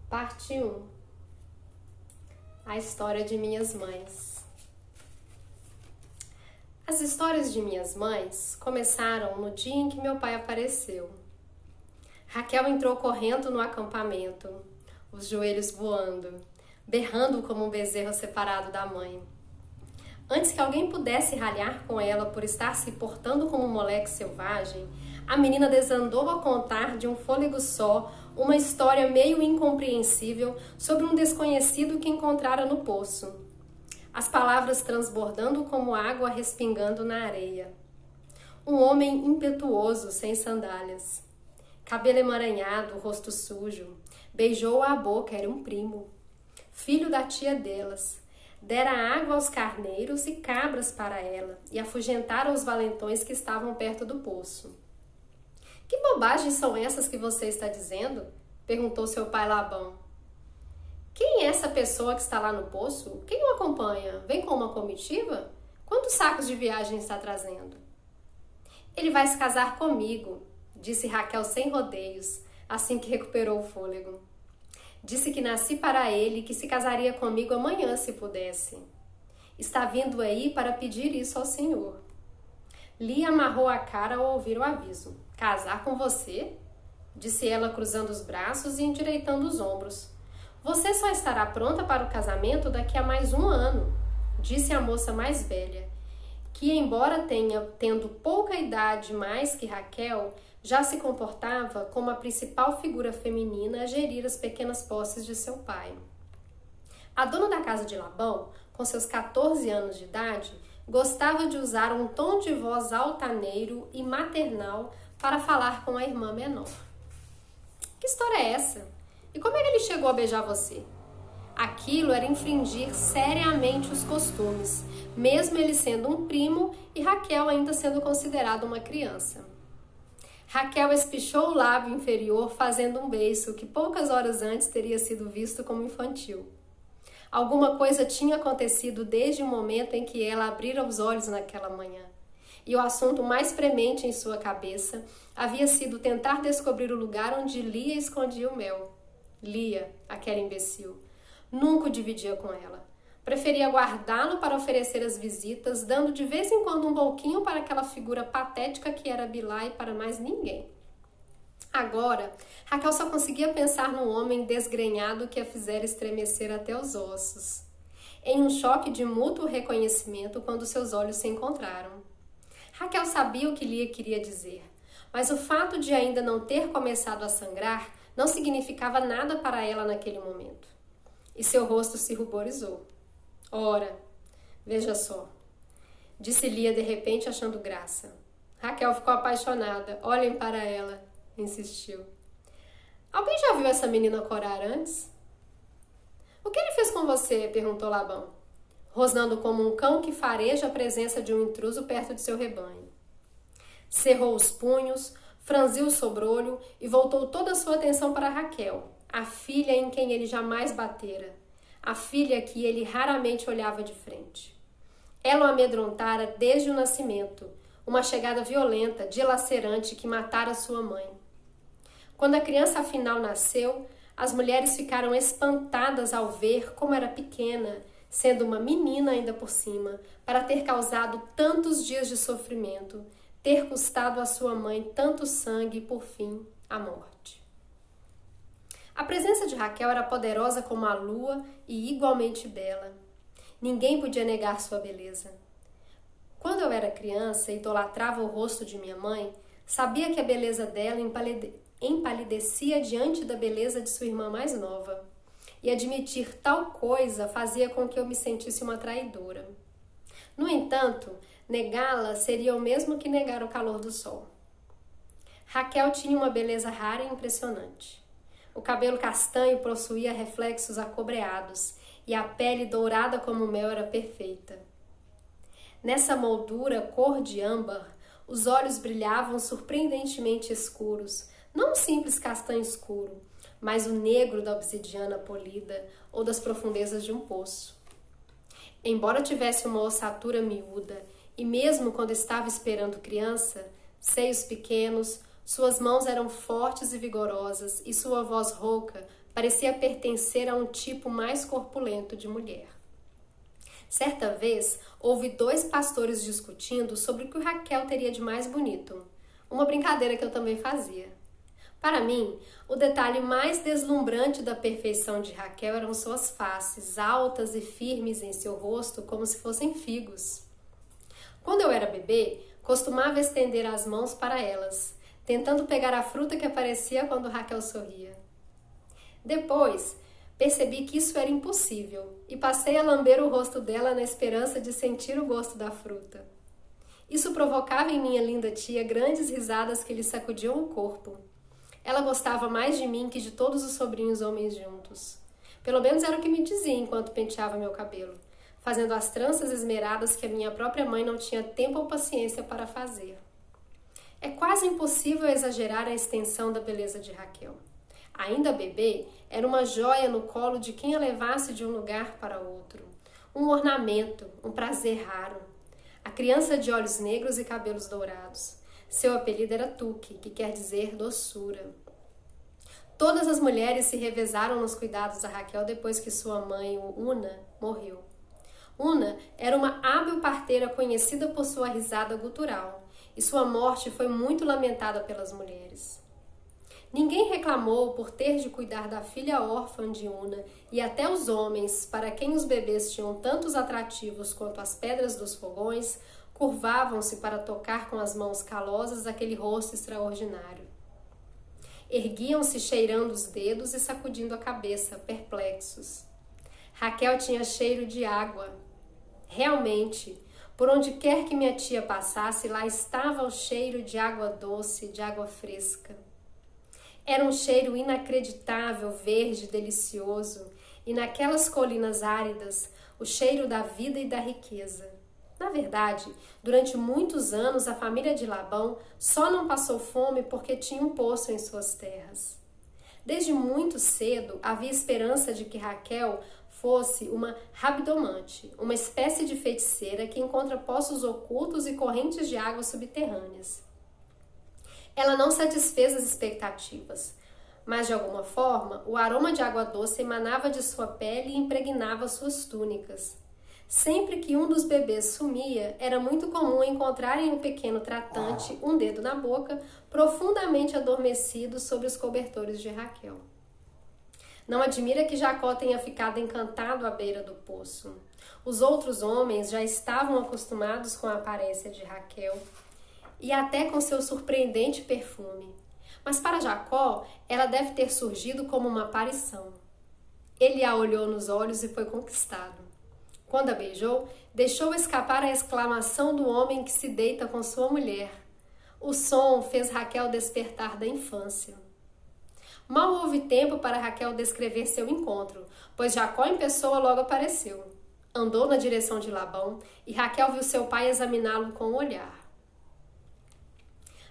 Parte 1. A história de minhas mães. As histórias de minhas mães começaram no dia em que meu pai apareceu. Raquel entrou correndo no acampamento, os joelhos voando, berrando como um bezerro separado da mãe. Antes que alguém pudesse ralhar com ela por estar se portando como um moleque selvagem, a menina desandou a contar de um fôlego só uma história meio incompreensível sobre um desconhecido que encontrara no poço. As palavras transbordando como água respingando na areia. Um homem impetuoso, sem sandálias. Cabelo emaranhado, rosto sujo. Beijou-a à boca, era um primo. Filho da tia delas. Dera água aos carneiros e cabras para ela e afugentara os valentões que estavam perto do poço. Que bobagens são essas que você está dizendo? Perguntou seu pai Labão. Quem é essa pessoa que está lá no poço? Quem o acompanha? Vem com uma comitiva? Quantos sacos de viagem está trazendo? Ele vai se casar comigo, disse Raquel sem rodeios, assim que recuperou o fôlego. Disse que nasci para ele e que se casaria comigo amanhã se pudesse. Está vindo aí para pedir isso ao senhor. Lia amarrou a cara ao ouvir o aviso. Casar com você? Disse ela cruzando os braços e endireitando os ombros. Você só estará pronta para o casamento daqui a mais 1 ano, disse a moça mais velha, que embora tendo pouca idade mais que Raquel, já se comportava como a principal figura feminina a gerir as pequenas posses de seu pai. A dona da casa de Labão, com seus 14 anos de idade, gostava de usar um tom de voz altaneiro e maternal para falar com a irmã menor. Que história é essa? E como é que ele chegou a beijar você? Aquilo era infringir seriamente os costumes, mesmo ele sendo um primo e Raquel ainda sendo considerada uma criança. Raquel espichou o lábio inferior fazendo um beiço que poucas horas antes teria sido visto como infantil. Alguma coisa tinha acontecido desde o momento em que ela abrira os olhos naquela manhã. E o assunto mais premente em sua cabeça havia sido tentar descobrir o lugar onde Lia escondia o mel. Lia, aquela imbecil, nunca o dividia com ela. Preferia guardá-lo para oferecer as visitas, dando de vez em quando um pouquinho para aquela figura patética que era Bilá e para mais ninguém. Agora, Raquel só conseguia pensar no homem desgrenhado que a fizera estremecer até os ossos. Em um choque de mútuo reconhecimento quando seus olhos se encontraram. Raquel sabia o que Lia queria dizer, mas o fato de ainda não ter começado a sangrar não significava nada para ela naquele momento. E seu rosto se ruborizou. Ora, veja só, disse Lia de repente achando graça. Raquel ficou apaixonada. Olhem para ela, insistiu. Alguém já viu essa menina corar antes? O que ele fez com você? Perguntou Labão, rosnando como um cão que fareja a presença de um intruso perto de seu rebanho. Cerrou os punhos, franziu o sobrolho e voltou toda a sua atenção para Raquel, a filha em quem ele jamais batera, a filha que ele raramente olhava de frente. Ela o amedrontara desde o nascimento, uma chegada violenta, dilacerante que matara sua mãe. Quando a criança afinal nasceu, as mulheres ficaram espantadas ao ver como era pequena, sendo uma menina ainda por cima, para ter causado tantos dias de sofrimento, ter custado à sua mãe tanto sangue e, por fim, a morte. A presença de Raquel era poderosa como a lua e igualmente bela. Ninguém podia negar sua beleza. Quando eu era criança e idolatrava o rosto de minha mãe, sabia que a beleza dela empalidecia diante da beleza de sua irmã mais nova. E admitir tal coisa fazia com que eu me sentisse uma traidora. No entanto, negá-la seria o mesmo que negar o calor do sol. Raquel tinha uma beleza rara e impressionante. O cabelo castanho possuía reflexos acobreados e a pele dourada como mel era perfeita. Nessa moldura cor de âmbar, os olhos brilhavam surpreendentemente escuros, não um simples castanho escuro, mas o negro da obsidiana polida ou das profundezas de um poço. Embora tivesse uma ossatura miúda e mesmo quando estava esperando criança, seios pequenos, suas mãos eram fortes e vigorosas e sua voz rouca parecia pertencer a um tipo mais corpulento de mulher. Certa vez, houve 2 pastores discutindo sobre o que Raquel teria de mais bonito. Uma brincadeira que eu também fazia. Para mim, o detalhe mais deslumbrante da perfeição de Raquel eram suas faces, altas e firmes em seu rosto, como se fossem figos. Quando eu era bebê, costumava estender as mãos para elas, tentando pegar a fruta que aparecia quando Raquel sorria. Depois, percebi que isso era impossível e passei a lamber o rosto dela na esperança de sentir o gosto da fruta. Isso provocava em minha linda tia grandes risadas que lhe sacudiam o corpo. Ela gostava mais de mim que de todos os sobrinhos homens juntos. Pelo menos era o que me dizia enquanto penteava meu cabelo, fazendo as tranças esmeradas que a minha própria mãe não tinha tempo ou paciência para fazer. É quase impossível exagerar a extensão da beleza de Raquel. Ainda bebê, era uma joia no colo de quem a levasse de um lugar para outro. Um ornamento, um prazer raro. A criança de olhos negros e cabelos dourados. Seu apelido era Tuque, que quer dizer doçura. Todas as mulheres se revezaram nos cuidados da Raquel depois que sua mãe, Una, morreu. Una era uma hábil parteira conhecida por sua risada gutural, e sua morte foi muito lamentada pelas mulheres. Ninguém reclamou por ter de cuidar da filha órfã de Una, e até os homens, para quem os bebês tinham tantos atrativos quanto as pedras dos fogões, curvavam-se para tocar com as mãos calosas aquele rosto extraordinário. Erguiam-se cheirando os dedos e sacudindo a cabeça, perplexos. Raquel tinha cheiro de água. Realmente, por onde quer que minha tia passasse, lá estava o cheiro de água doce, de água fresca. Era um cheiro inacreditável, verde, delicioso, e naquelas colinas áridas, o cheiro da vida e da riqueza. Na verdade, durante muitos anos a família de Labão só não passou fome porque tinha um poço em suas terras. Desde muito cedo havia esperança de que Raquel fosse uma rabdomante, uma espécie de feiticeira que encontra poços ocultos e correntes de águas subterrâneas. Ela não satisfez as expectativas, mas de alguma forma o aroma de água doce emanava de sua pele e impregnava suas túnicas. Sempre que um dos bebês sumia, era muito comum encontrarem o pequeno tratante, um dedo na boca, profundamente adormecido sobre os cobertores de Raquel. Não admira que Jacó tenha ficado encantado à beira do poço. Os outros homens já estavam acostumados com a aparência de Raquel e até com seu surpreendente perfume. Mas para Jacó, ela deve ter surgido como uma aparição. Ele a olhou nos olhos e foi conquistado. Quando a beijou, deixou escapar a exclamação do homem que se deita com sua mulher. O som fez Raquel despertar da infância. Mal houve tempo para Raquel descrever seu encontro, pois Jacó em pessoa logo apareceu. Andou na direção de Labão e Raquel viu seu pai examiná-lo com o olhar.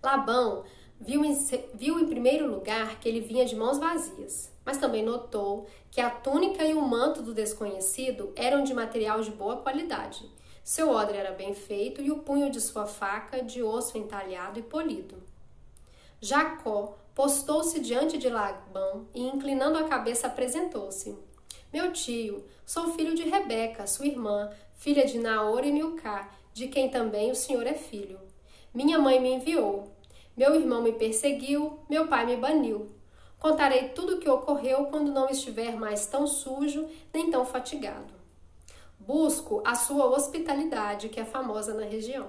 Labão viu em primeiro lugar que ele vinha de mãos vazias, mas também notou que a túnica e o manto do desconhecido eram de material de boa qualidade. Seu odre era bem feito e o punho de sua faca de osso entalhado e polido. Jacó postou-se diante de Labão e, inclinando a cabeça, apresentou-se. Meu tio, sou filho de Rebeca, sua irmã, filha de Naor e Milcá, de quem também o senhor é filho. Minha mãe me enviou. Meu irmão me perseguiu, meu pai me baniu. Contarei tudo o que ocorreu quando não estiver mais tão sujo nem tão fatigado. Busco a sua hospitalidade, que é famosa na região.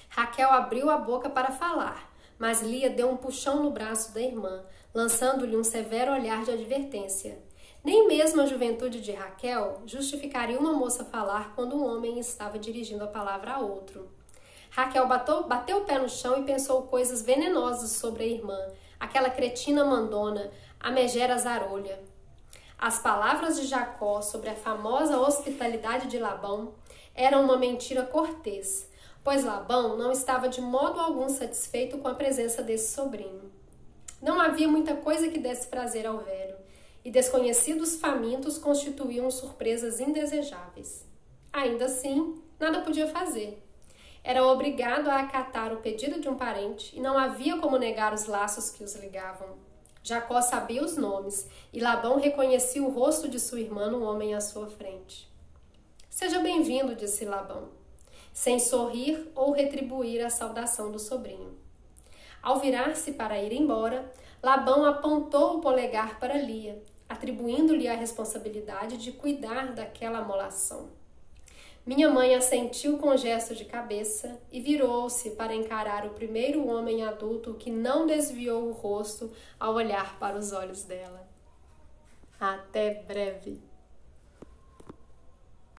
Raquel abriu a boca para falar, mas Lia deu um puxão no braço da irmã, lançando-lhe um severo olhar de advertência. Nem mesmo a juventude de Raquel justificaria uma moça falar quando um homem estava dirigindo a palavra a outro. Raquel bateu o pé no chão e pensou coisas venenosas sobre a irmã, aquela cretina mandona, a megera zarolha. As palavras de Jacó sobre a famosa hospitalidade de Labão eram uma mentira cortês, pois Labão não estava de modo algum satisfeito com a presença desse sobrinho. Não havia muita coisa que desse prazer ao velho, e desconhecidos famintos constituíam surpresas indesejáveis. Ainda assim, nada podia fazer. Era obrigado a acatar o pedido de um parente e não havia como negar os laços que os ligavam. Jacó sabia os nomes, e Labão reconhecia o rosto de sua irmã no homem à sua frente. Seja bem-vindo, disse Labão, sem sorrir ou retribuir a saudação do sobrinho. Ao virar-se para ir embora, Labão apontou o polegar para Lia, atribuindo-lhe a responsabilidade de cuidar daquela amolação. Minha mãe assentiu com gesto de cabeça e virou-se para encarar o primeiro homem adulto que não desviou o rosto ao olhar para os olhos dela. Até breve!